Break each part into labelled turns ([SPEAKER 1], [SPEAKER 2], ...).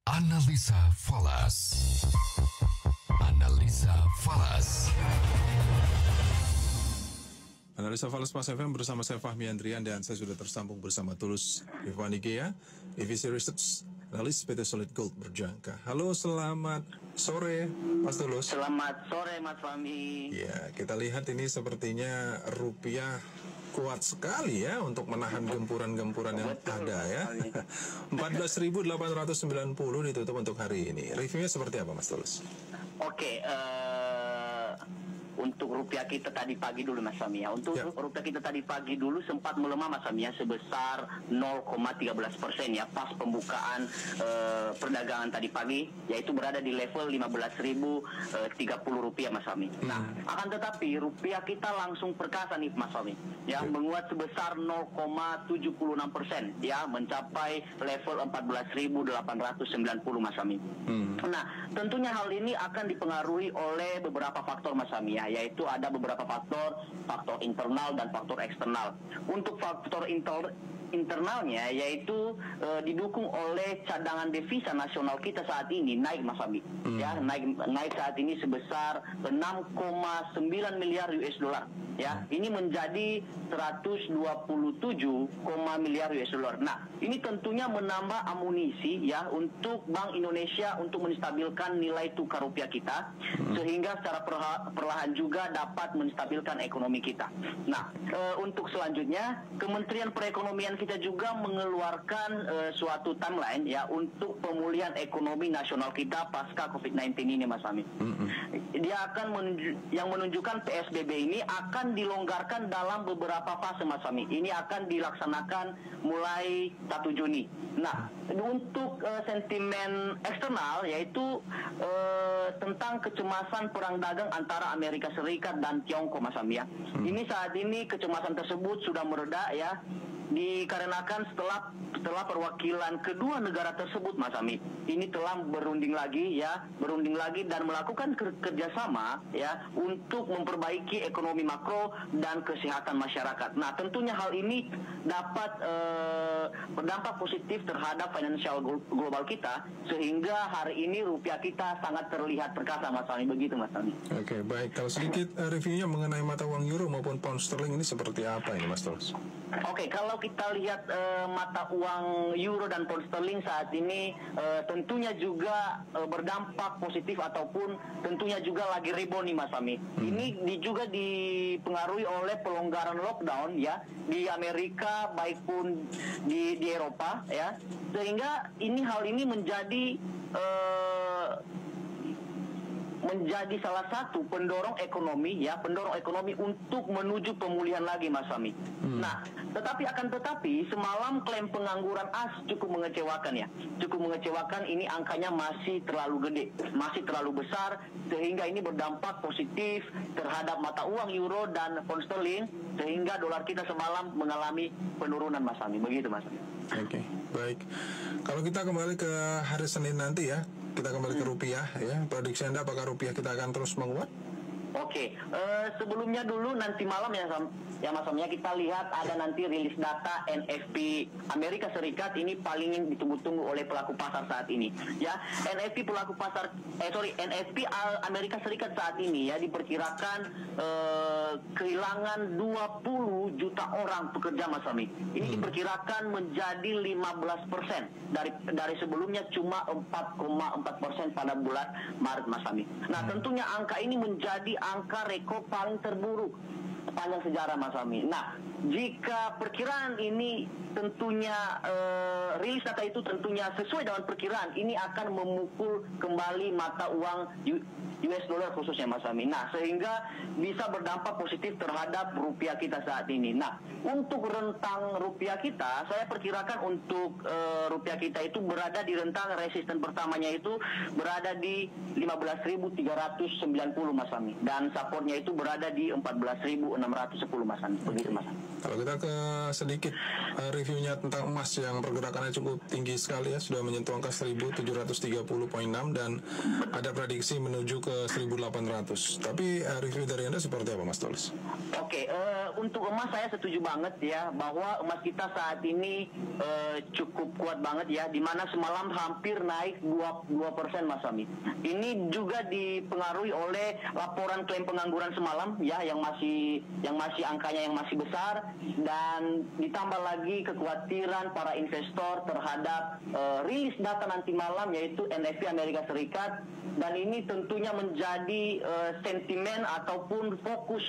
[SPEAKER 1] Analisa Falas. Analisa Falas.
[SPEAKER 2] Analisa Falas Mas FM bersama saya Fahmi Andrian dan saya sudah tersambung bersama Tulus Irfan Igea, Divisi Research Analis PT Solid Gold Berjangka. Halo, selamat sore Mas Tulus.
[SPEAKER 3] Selamat sore Mas Fahmi.
[SPEAKER 2] Ya, kita lihat ini sepertinya rupiah kuat sekali ya untuk menahan gempuran-gempuran yang ada ya. 14.890 ditutup untuk hari ini. Reviewnya seperti apa Mas Tulus?
[SPEAKER 3] Oke, untuk rupiah kita tadi pagi dulu Mas Fahmi ya. Untuk rupiah kita tadi pagi dulu sempat melemah Mas Fahmi ya sebesar 0,13% ya pas pembukaan perdagangan tadi pagi, yaitu berada di level 15.030 rupiah Mas Fahmi. Nah, akan tetapi rupiah kita langsung perkasa nih Mas Fahmi ya, menguat sebesar 0,76% ya, mencapai level 14.890 Mas Fahmi. Nah, tentunya hal ini akan dipengaruhi oleh beberapa faktor Mas Fahmi ya, yaitu ada beberapa faktor internal dan faktor eksternal. Untuk faktor internalnya yaitu didukung oleh cadangan devisa nasional kita saat ini naik Mas Fahmi ya, naik saat ini sebesar 6,9 miliar US dollar ya, ini menjadi 127, miliar US dollar. Nah, ini tentunya menambah amunisi ya untuk Bank Indonesia untuk menstabilkan nilai tukar rupiah kita, sehingga secara perlahan juga dapat menstabilkan ekonomi kita. Nah, untuk selanjutnya Kementerian Perekonomian kita juga mengeluarkan suatu timeline ya untuk pemulihan ekonomi nasional kita pasca COVID-19 ini Mas Fahmi. Dia akan menunjukkan PSBB ini akan dilonggarkan dalam beberapa fase Mas Fahmi. Ini akan dilaksanakan mulai 1 Juni. Nah, untuk sentimen eksternal yaitu tentang kecemasan perang dagang antara Amerika Serikat dan Tiongkok Mas Fahmi ya. Ini saat ini kecemasan tersebut sudah mereda ya, dikarenakan setelah perwakilan kedua negara tersebut Mas Fahmi ini telah berunding lagi dan melakukan kerjasama ya untuk memperbaiki ekonomi makro dan kesehatan masyarakat. Nah, tentunya hal ini dapat berdampak positif terhadap finansial global kita, sehingga hari ini rupiah kita sangat terlihat perkasa Mas Fahmi, begitu Mas Fahmi.
[SPEAKER 2] Oke, baik. Kalau sedikit reviewnya mengenai mata uang euro maupun pound sterling ini seperti apa ini Mas Tulus?
[SPEAKER 3] Oke, kalau kita lihat mata uang euro dan pound sterling saat ini tentunya juga berdampak positif ataupun tentunya juga lagi rebound nih Mas Fahmi. Ini juga dipengaruhi oleh pelonggaran lockdown ya di Amerika baik pun di Eropa ya, sehingga hal ini menjadi salah satu pendorong ekonomi untuk menuju pemulihan lagi Mas Fahmi. Nah, tetapi semalam klaim pengangguran cukup mengecewakan ya. Cukup mengecewakan, ini angkanya masih terlalu gede, masih terlalu besar, sehingga ini berdampak positif terhadap mata uang euro dan pound sterling, sehingga dolar kita semalam mengalami penurunan Mas Fahmi. Begitu Mas Fahmi.
[SPEAKER 2] Oke, baik. Kalau kita kembali ke hari Senin nanti ya, kita kembali ke rupiah ya. Prediksi Anda apakah rupiah kita akan terus menguat?
[SPEAKER 3] Oke, sebelumnya dulu nanti malam ya Mas Fahmi, kita lihat ada nanti rilis data NFP Amerika Serikat, ini paling ditunggu-tunggu oleh pelaku pasar saat ini. Ya, NFP Amerika Serikat saat ini ya diperkirakan kehilangan 20 juta orang pekerja Mas Fahmi. Ini diperkirakan menjadi 15% dari sebelumnya cuma 4,4% pada bulan Maret Mas Fahmi. Nah, tentunya angka ini menjadi angka rekor paling terburuk sepanjang sejarah Mas Fahmi. Nah, jika perkiraan ini tentunya rilis data itu tentunya sesuai dengan perkiraan, ini akan memukul kembali mata uang US dollar khususnya Mas Fahmi. Nah, sehingga bisa berdampak positif terhadap rupiah kita saat ini. Nah, untuk rentang rupiah kita, saya perkirakan untuk rupiah kita itu berada di rentang resisten pertamanya itu berada di 15.390 Mas Fahmi, dan supportnya itu berada di 14.610 Mas Fahmi. Begitu Mas Fahmi.
[SPEAKER 2] Kalau kita ke sedikit reviewnya tentang emas yang pergerakannya cukup tinggi sekali ya, sudah menyentuh angka 1.730,6 dan ada prediksi menuju ke 1.800. Tapi review dari Anda seperti apa Mas Tulus?
[SPEAKER 3] Oke, untuk emas saya setuju banget ya, bahwa emas kita saat ini cukup kuat banget ya, di mana semalam hampir naik 2% Mas Fahmi. Ini juga dipengaruhi oleh laporan klaim pengangguran semalam ya, yang masih angkanya yang masih besar, dan ditambah lagi kekhawatiran para investor terhadap rilis data nanti malam, yaitu NFP Amerika Serikat, dan ini tentunya menjadi sentimen ataupun fokus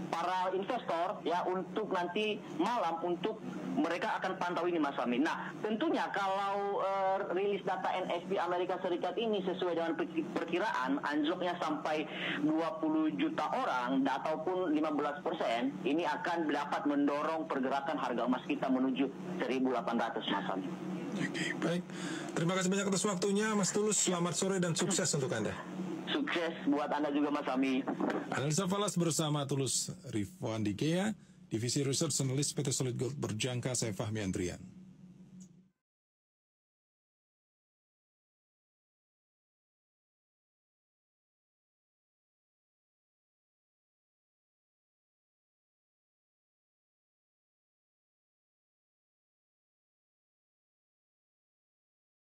[SPEAKER 3] para investor ya untuk nanti malam, untuk mereka akan pantau ini Mas Fahmi. Nah, tentunya kalau rilis data NFP Amerika Serikat ini sesuai dengan perkiraan anjloknya sampai 20 juta orang ataupun 15%, ini akan dapat mendorong pergerakan harga emas kita menuju 1.800 Mas Fahmi.
[SPEAKER 2] Oke, baik. Terima kasih banyak atas waktunya Mas Tulus. Selamat sore dan sukses untuk Anda.
[SPEAKER 3] Sukses buat Anda juga Mas Fahmi.
[SPEAKER 2] Analisa falas bersama Tulus Rifwandi Gea, Divisi Research Analyst PT Solid Gold Berjangka, saya Fahmi Andrian.